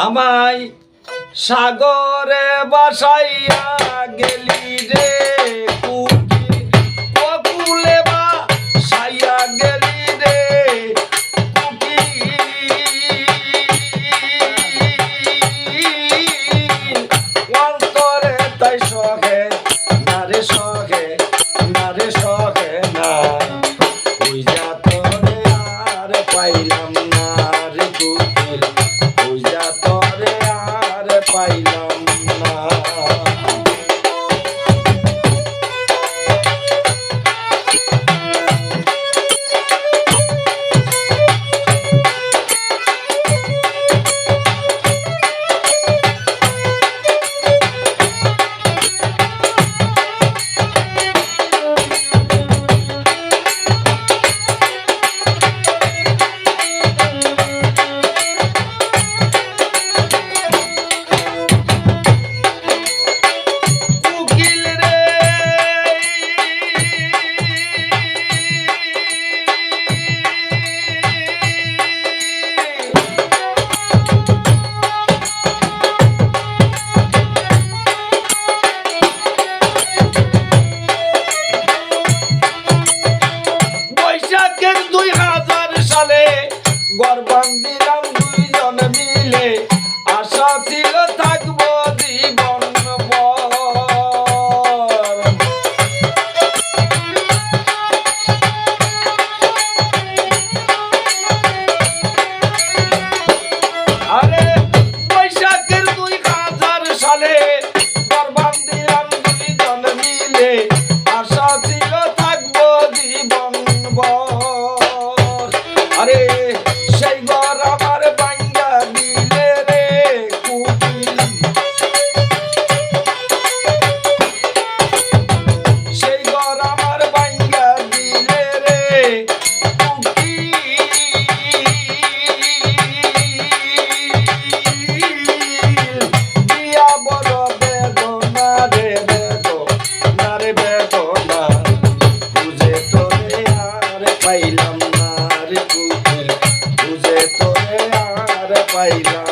আমায় সাগরে বাসাইয়া গেলি রে কুকি বকুলে বাসাইয়া গেলি রে কুকি অন্তরে তাই সহে নারে সহে নারে সহে না ওই যা তোরে আর পাইলাম না রে কুকি ওই যা তোরে আর পাইলাম না। গর্বান্দিরাম দুইজন মিলে আশা ছিল থাকবো জীবন আরে বৈশাখের 2000 সালে গর্বান্দিরাম দুইজন মিলে আশা ছিল থাকবো জীবন আরে সেই ঘর আমার ভাঙ্গা দিলে রে কুকি সেই ঘর আমার ভাঙ্গা দিলে রে কুকি দিয়া বড় বেদনা রে বেদনা রে বেদনা বুঝে তোরে আর পাইলাম না রে কুকি বুঝে তোরে আর পাইলাম